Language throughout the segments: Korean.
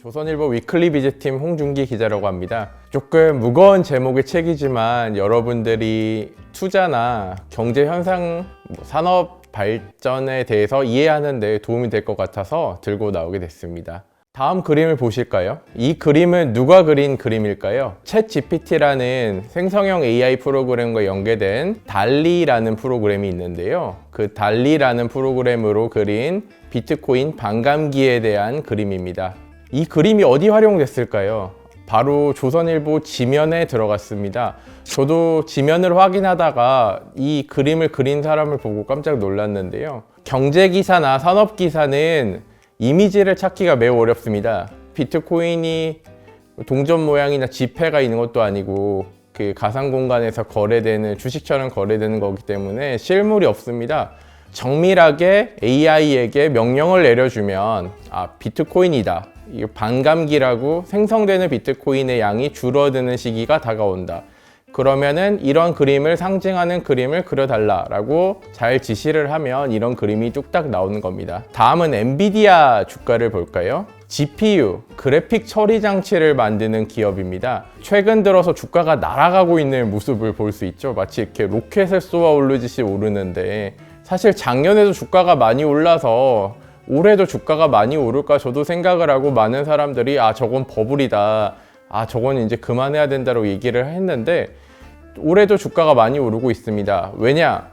조선일보 위클리 비즈팀 홍준기 기자라고 합니다. 조금 무거운 제목의 책이지만 여러분들이 투자나 경제 현상, 산업 발전에 대해서 이해하는 데 도움이 될 것 같아서 들고 나오게 됐습니다. 다음 그림을 보실까요? 이 그림은 누가 그린 그림일까요? 챗GPT라는 생성형 AI 프로그램과 연계된 달리라는 프로그램이 있는데요. 그 달리라는 프로그램으로 그린 비트코인 반감기에 대한 그림입니다. 이 그림이 어디 활용됐을까요? 바로 조선일보 지면에 들어갔습니다. 저도 지면을 확인하다가 이 그림을 그린 사람을 보고 깜짝 놀랐는데요. 경제기사나 산업기사는 이미지를 찾기가 매우 어렵습니다. 비트코인이 동전 모양이나 지폐가 있는 것도 아니고 그 가상 공간에서 거래되는 주식처럼 거래되는 거기 때문에 실물이 없습니다. 정밀하게 AI에게 명령을 내려주면 비트코인이다. 이 반감기라고 생성되는 비트코인의 양이 줄어드는 시기가 다가온다. 그러면은 이런 그림을 상징하는 그림을 그려달라라고 잘 지시를 하면 이런 그림이 뚝딱 나오는 겁니다. 다음은 엔비디아 주가를 볼까요? GPU, 그래픽 처리 장치를 만드는 기업입니다. 최근 들어서 주가가 날아가고 있는 모습을 볼 수 있죠. 마치 이렇게 로켓을 쏘아 오르듯이 오르는데 사실 작년에도 주가가 많이 올라서 올해도 주가가 많이 오를까 저도 생각을 하고 많은 사람들이 저건 버블이다. 저건 이제 그만해야 된다고 얘기를 했는데 올해도 주가가 많이 오르고 있습니다. 왜냐?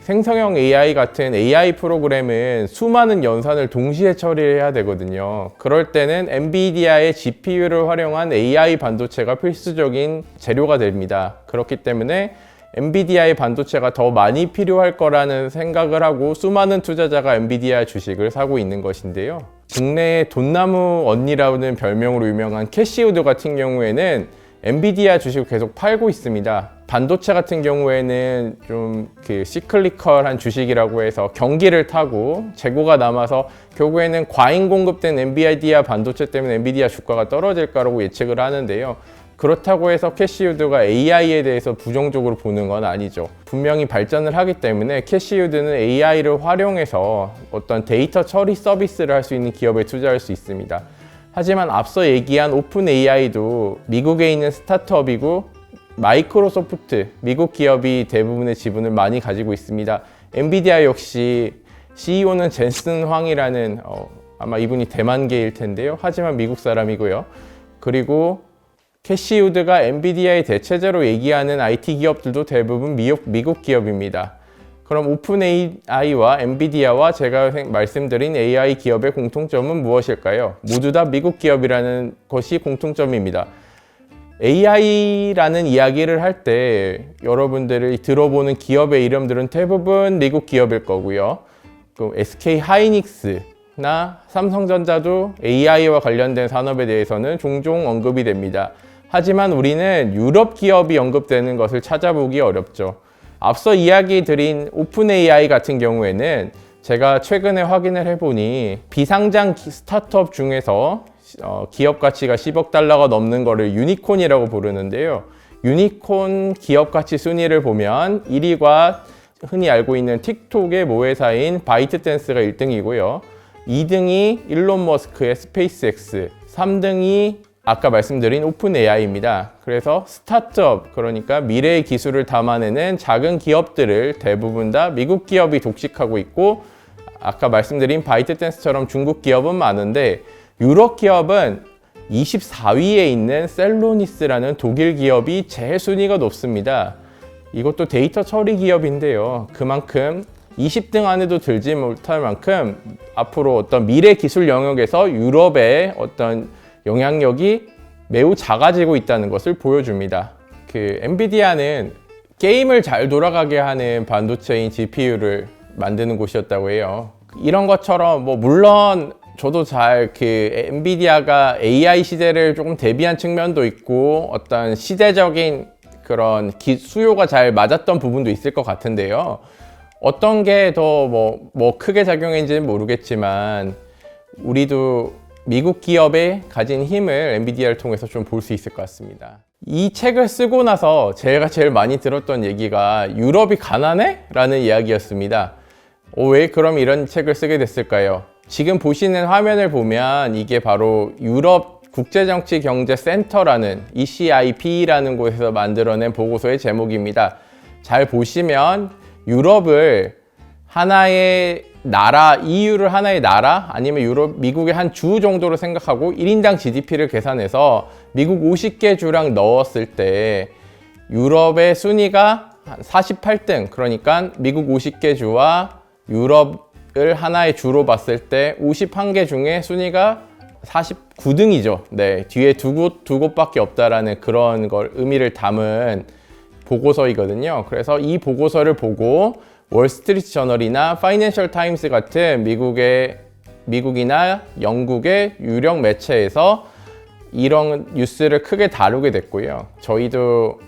생성형 AI 같은 AI 프로그램은 수많은 연산을 동시에 처리해야 되거든요. 그럴 때는 엔비디아의 GPU를 활용한 AI 반도체가 필수적인 재료가 됩니다. 그렇기 때문에 엔비디아의 반도체가 더 많이 필요할 거라는 생각을 하고 수많은 투자자가 엔비디아 주식을 사고 있는 것인데요. 국내의 돈나무 언니라는 별명으로 유명한 캐시우드 같은 경우에는 엔비디아 주식을 계속 팔고 있습니다. 반도체 같은 경우에는 좀 시클리컬한 주식이라고 해서 경기를 타고 재고가 남아서 결국에는 과잉 공급된 엔비디아 반도체 때문에 엔비디아 주가가 떨어질 거라고 예측을 하는데요. 그렇다고 해서 캐시우드가 AI에 대해서 부정적으로 보는 건 아니죠. 분명히 발전을 하기 때문에 캐시우드는 AI를 활용해서 어떤 데이터 처리 서비스를 할 수 있는 기업에 투자할 수 있습니다. 하지만 앞서 얘기한 오픈 AI도 미국에 있는 스타트업이고 마이크로소프트, 미국 기업이 대부분의 지분을 많이 가지고 있습니다. 엔비디아 역시 CEO는 젠슨 황이라는 아마 이분이 대만계일 텐데요. 하지만 미국 사람이고요. 그리고 캐시우드가 엔비디아의 대체제로 얘기하는 IT 기업들도 대부분 미국 기업입니다. 그럼 오픈 AI와 엔비디아와 제가 말씀드린 AI 기업의 공통점은 무엇일까요? 모두 다 미국 기업이라는 것이 공통점입니다. AI라는 이야기를 할 때 여러분들이 들어보는 기업의 이름들은 대부분 미국 기업일 거고요. 또 SK 하이닉스나 삼성전자도 AI와 관련된 산업에 대해서는 종종 언급이 됩니다. 하지만 우리는 유럽 기업이 언급되는 것을 찾아보기 어렵죠. 앞서 이야기 드린 오픈 AI 같은 경우에는 제가 최근에 확인을 해보니 비상장 스타트업 중에서 기업 가치가 10억 달러가 넘는 거를 유니콘이라고 부르는데요. 유니콘 기업 가치 순위를 보면 1위가 흔히 알고 있는 틱톡의 모회사인 바이트댄스가 1등이고요. 2등이 일론 머스크의 스페이스X, 3등이 아까 말씀드린 오픈 AI입니다. 그래서 스타트업, 그러니까 미래의 기술을 담아내는 작은 기업들을 대부분 다 미국 기업이 독식하고 있고 아까 말씀드린 바이트댄스처럼 중국 기업은 많은데 유럽 기업은 24위에 있는 셀로니스라는 독일 기업이 제일 순위가 높습니다. 이것도 데이터 처리 기업인데요. 그만큼 20등 안에도 들지 못할 만큼 앞으로 어떤 미래 기술 영역에서 유럽의 어떤 영향력이 매우 작아지고 있다는 것을 보여줍니다. 엔비디아는 게임을 잘 돌아가게 하는 반도체인 GPU를 만드는 곳이었다고 해요. 이런 것처럼 물론 저도 잘 엔비디아가 AI 시대를 조금 대비한 측면도 있고 어떤 시대적인 그런 수요가 잘 맞았던 부분도 있을 것 같은데요. 어떤 게 더 크게 작용했는지는 모르겠지만 우리도 미국 기업의 가진 힘을 엔비디아를 통해서 좀 볼 수 있을 것 같습니다. 이 책을 쓰고 나서 제가 제일 많이 들었던 얘기가 유럽이 가난해? 라는 이야기였습니다. 왜 그럼 이런 책을 쓰게 됐을까요? 지금 보시는 화면을 보면 이게 바로 유럽 국제정치경제센터라는 ECIP라는 곳에서 만들어낸 보고서의 제목입니다. 잘 보시면 유럽을 하나의 나라, EU를 하나의 나라 아니면 미국의 한 주 정도로 생각하고 1인당 GDP를 계산해서 미국 50개 주랑 넣었을 때 유럽의 순위가 한 48등, 그러니까 미국 50개 주와 유럽을 하나의 주로 봤을 때 51개 중에 순위가 49등이죠. 네, 뒤에 두 곳밖에 없다라는 그런 걸 의미를 담은 보고서이거든요. 그래서 이 보고서를 보고 월스트리트 저널이나 파이낸셜 타임스 같은 미국이나 영국의 유력 매체에서 이런 뉴스를 크게 다루게 됐고요. 저희도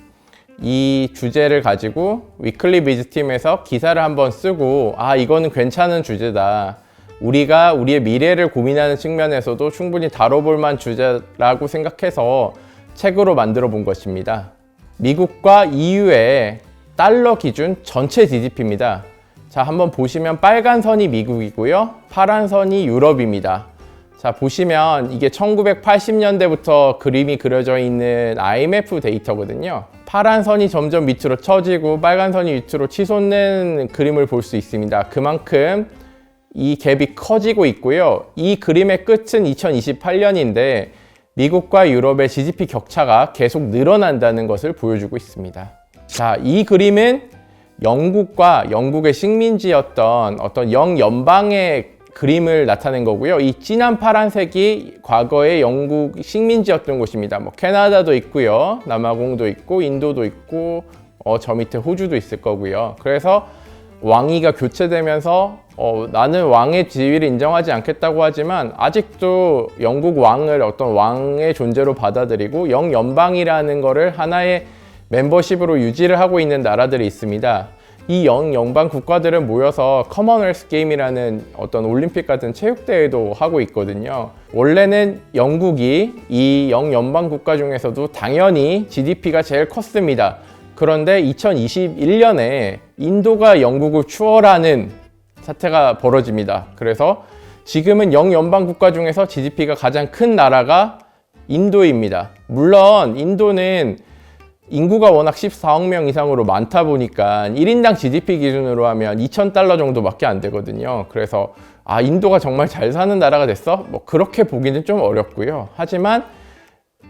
이 주제를 가지고 위클리 비즈팀에서 기사를 한번 쓰고 이거는 괜찮은 주제다. 우리가 우리의 미래를 고민하는 측면에서도 충분히 다뤄볼 만한 주제라고 생각해서 책으로 만들어 본 것입니다. 미국과 EU의 달러 기준 전체 GDP입니다. 자, 한번 보시면 빨간 선이 미국이고요. 파란 선이 유럽입니다. 자, 보시면 이게 1980년대부터 그림이 그려져 있는 IMF 데이터거든요. 파란 선이 점점 밑으로 처지고 빨간 선이 밑으로 치솟는 그림을 볼 수 있습니다. 그만큼 이 갭이 커지고 있고요. 이 그림의 끝은 2028년인데 미국과 유럽의 GDP 격차가 계속 늘어난다는 것을 보여주고 있습니다. 자, 이 그림은 영국과 영국의 식민지였던 어떤 영연방의 그림을 나타낸 거고요. 이 진한 파란색이 과거의 영국 식민지였던 곳입니다. 뭐 캐나다도 있고요. 남아공도 있고 인도도 있고 저 밑에 호주도 있을 거고요. 그래서 왕위가 교체되면서 나는 왕의 지위를 인정하지 않겠다고 하지만 아직도 영국 왕을 어떤 왕의 존재로 받아들이고 영연방이라는 거를 하나의 멤버십으로 유지를 하고 있는 나라들이 있습니다. 이 영연방 국가들은 모여서 커먼웰스 게임이라는 어떤 올림픽 같은 체육대회도 하고 있거든요. 원래는 영국이 이 영연방 국가 중에서도 당연히 GDP가 제일 컸습니다. 그런데 2021년에 인도가 영국을 추월하는 사태가 벌어집니다. 그래서 지금은 영연방 국가 중에서 GDP가 가장 큰 나라가 인도입니다. 물론 인도는 인구가 워낙 14억 명 이상으로 많다 보니까 1인당 GDP 기준으로 하면 2,000달러 정도밖에 안 되거든요. 그래서 인도가 정말 잘 사는 나라가 됐어? 뭐 그렇게 보기는 좀 어렵고요. 하지만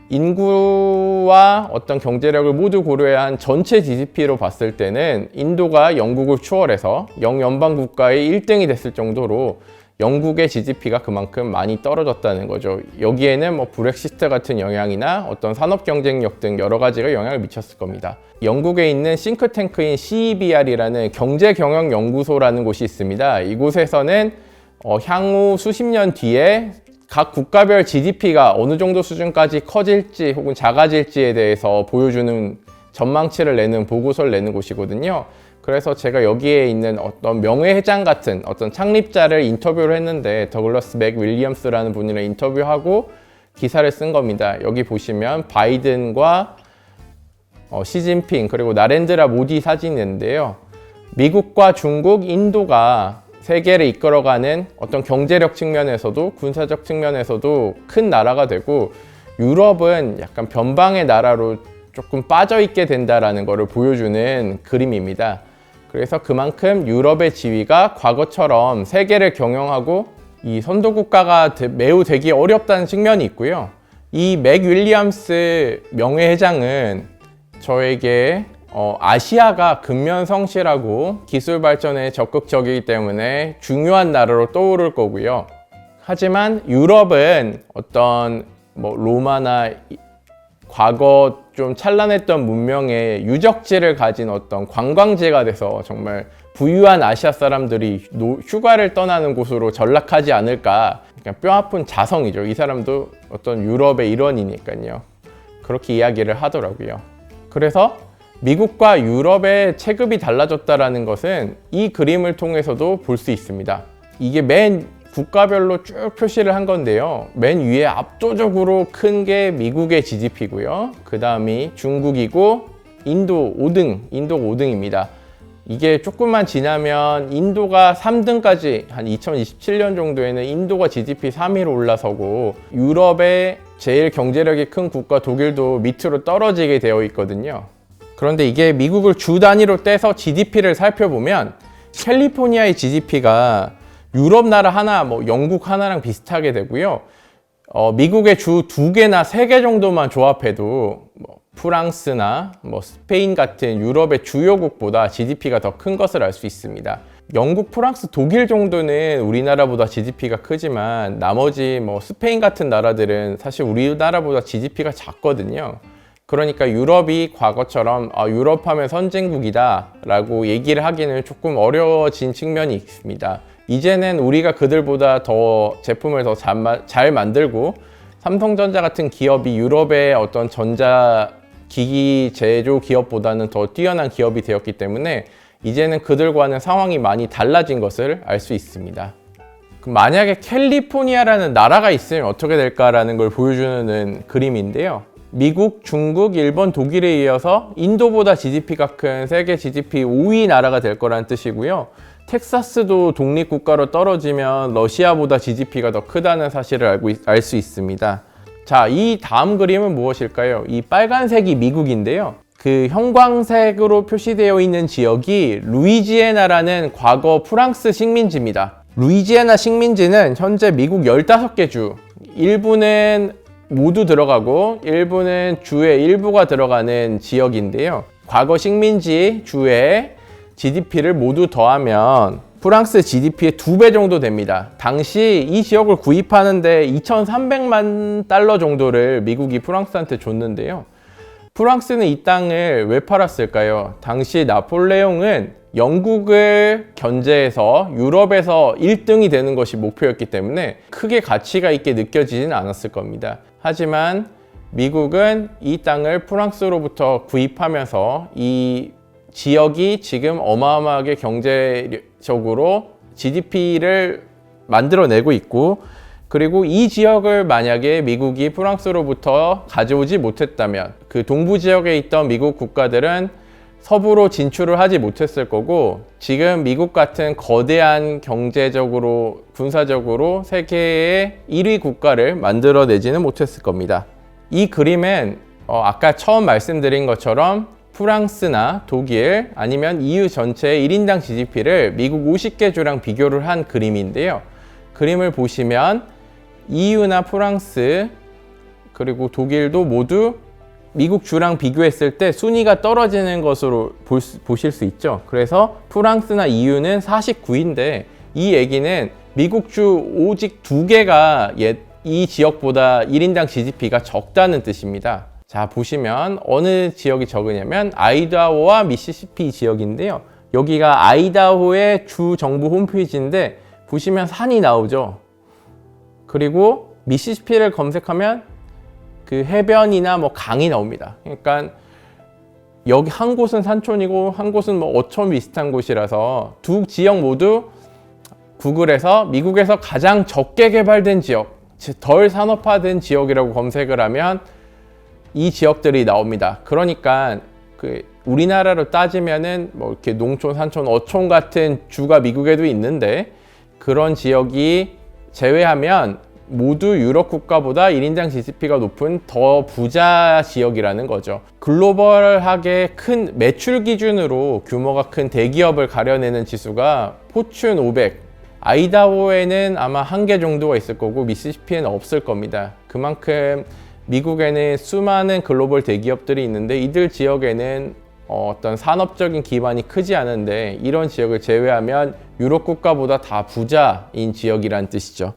인구와 어떤 경제력을 모두 고려한 전체 GDP로 봤을 때는 인도가 영국을 추월해서 영연방 국가의 1등이 됐을 정도로 영국의 GDP가 그만큼 많이 떨어졌다는 거죠. 여기에는 뭐 브렉시트 같은 영향이나 어떤 산업 경쟁력 등 여러 가지가 영향을 미쳤을 겁니다. 영국에 있는 싱크탱크인 CEBR이라는 경제경영연구소라는 곳이 있습니다. 이곳에서는 향후 수십 년 뒤에 각 국가별 GDP가 어느 정도 수준까지 커질지 혹은 작아질지에 대해서 보여주는 전망치를 내는 보고서를 내는 곳이거든요. 그래서 제가 여기에 있는 어떤 명예회장 같은 어떤 창립자를 인터뷰를 했는데 더글러스 맥 윌리엄스라는 분이랑 인터뷰하고 기사를 쓴 겁니다. 여기 보시면 바이든과 시진핑 그리고 나렌드라 모디 사진이 있는데요. 미국과 중국, 인도가 세계를 이끌어가는 어떤 경제력 측면에서도 군사적 측면에서도 큰 나라가 되고 유럽은 약간 변방의 나라로 조금 빠져있게 된다라는 것을 보여주는 그림입니다. 그래서 그만큼 유럽의 지위가 과거처럼 세계를 경영하고 이 선도국가가 매우 되기 어렵다는 측면이 있고요. 이 맥 윌리엄스 명예회장은 저에게 아시아가 근면 성실하고 기술 발전에 적극적이기 때문에 중요한 나라로 떠오를 거고요. 하지만 유럽은 어떤 로마나 과거 좀 찬란했던 문명의 유적지를 가진 어떤 관광지가 돼서 정말 부유한 아시아 사람들이 휴가를 떠나는 곳으로 전락하지 않을까. 그냥 뼈아픈 자성이죠. 이 사람도 어떤 유럽의 일원이니까요. 그렇게 이야기를 하더라고요. 그래서 미국과 유럽의 체급이 달라졌다는 것은 이 그림을 통해서도 볼 수 있습니다. 이게 맨 국가별로 쭉 표시를 한 건데요. 맨 위에 압도적으로 큰 게 미국의 GDP고요. 그 다음이 중국이고 인도가 5등입니다. 이게 조금만 지나면 인도가 3등까지 한 2027년 정도에는 인도가 GDP 3위로 올라서고 유럽의 제일 경제력이 큰 국가 독일도 밑으로 떨어지게 되어 있거든요. 그런데 이게 미국을 주 단위로 떼서 GDP를 살펴보면 캘리포니아의 GDP가 유럽 나라 하나, 영국 하나랑 비슷하게 되고요. 미국의 주 2개나 3개 정도만 조합해도 프랑스나 스페인 같은 유럽의 주요국보다 GDP가 더 큰 것을 알 수 있습니다. 영국, 프랑스, 독일 정도는 우리나라보다 GDP가 크지만 나머지 스페인 같은 나라들은 사실 우리나라보다 GDP가 작거든요. 그러니까 유럽이 과거처럼 유럽 하면 선진국이다 라고 얘기를 하기는 조금 어려워진 측면이 있습니다. 이제는 우리가 그들보다 더 제품을 더 잘 만들고 삼성전자 같은 기업이 유럽의 어떤 전자기기 제조 기업보다는 더 뛰어난 기업이 되었기 때문에 이제는 그들과는 상황이 많이 달라진 것을 알 수 있습니다. 만약에 캘리포니아라는 나라가 있으면 어떻게 될까라는 걸 보여주는 그림인데요. 미국, 중국, 일본, 독일에 이어서 인도보다 GDP가 큰 세계 GDP 5위 나라가 될 거라는 뜻이고요. 텍사스도 독립국가로 떨어지면 러시아보다 GDP가 더 크다는 사실을 알 수 있습니다. 자, 이 다음 그림은 무엇일까요? 이 빨간색이 미국인데요. 그 형광색으로 표시되어 있는 지역이 루이지애나라는 과거 프랑스 식민지입니다. 루이지애나 식민지는 현재 미국 15개 주, 일부는 모두 들어가고 일부는 주의 일부가 들어가는 지역인데요. 과거 식민지 주의 GDP를 모두 더하면 프랑스 GDP의 2배 정도 됩니다. 당시 이 지역을 구입하는데 2,300만 달러 정도를 미국이 프랑스한테 줬는데요. 프랑스는 이 땅을 왜 팔았을까요? 당시 나폴레옹은 영국을 견제해서 유럽에서 1등이 되는 것이 목표였기 때문에 크게 가치가 있게 느껴지지는 않았을 겁니다. 하지만 미국은 이 땅을 프랑스로부터 구입하면서 이 지역이 지금 어마어마하게 경제적으로 GDP를 만들어내고 있고, 그리고 이 지역을 만약에 미국이 프랑스로부터 가져오지 못했다면 그 동부 지역에 있던 미국 국가들은 서부로 진출을 하지 못했을 거고, 지금 미국 같은 거대한 경제적으로 군사적으로 세계의 1위 국가를 만들어내지는 못했을 겁니다. 이 그림은 아까 처음 말씀드린 것처럼 프랑스나 독일 아니면 EU 전체의 1인당 GDP를 미국 50개 주랑 비교를 한 그림인데요. 그림을 보시면 EU나 프랑스 그리고 독일도 모두 미국 주랑 비교했을 때 순위가 떨어지는 것으로 보실 수 있죠. 그래서 프랑스나 EU는 49인데 이 얘기는 미국 주 오직 2개가 이 지역보다 1인당 GDP가 적다는 뜻입니다. 자, 보시면 어느 지역이 적으냐면 아이다호와 미시시피 지역인데요. 여기가 아이다호의 주 정부 홈페이지인데 보시면 산이 나오죠. 그리고 미시시피를 검색하면 그 해변이나 강이 나옵니다. 그러니까 여기 한 곳은 산촌이고 한 곳은 어촌 비슷한 곳이라서 두 지역 모두 구글에서 미국에서 가장 적게 개발된 지역, 덜 산업화된 지역이라고 검색을 하면 이 지역들이 나옵니다. 그러니까 우리나라로 따지면은 이렇게 농촌, 산촌, 어촌 같은 주가 미국에도 있는데 그런 지역이 제외하면 모두 유럽 국가보다 1인당 GDP가 높은 더 부자 지역이라는 거죠. 글로벌하게 큰 매출 기준으로 규모가 큰 대기업을 가려내는 지수가 포춘 500, 아이다호에는 아마 1개 정도가 있을 거고 미시시피에는 없을 겁니다. 그만큼 미국에는 수많은 글로벌 대기업들이 있는데 이들 지역에는 어떤 산업적인 기반이 크지 않은데 이런 지역을 제외하면 유럽 국가보다 다 부자인 지역이란 뜻이죠.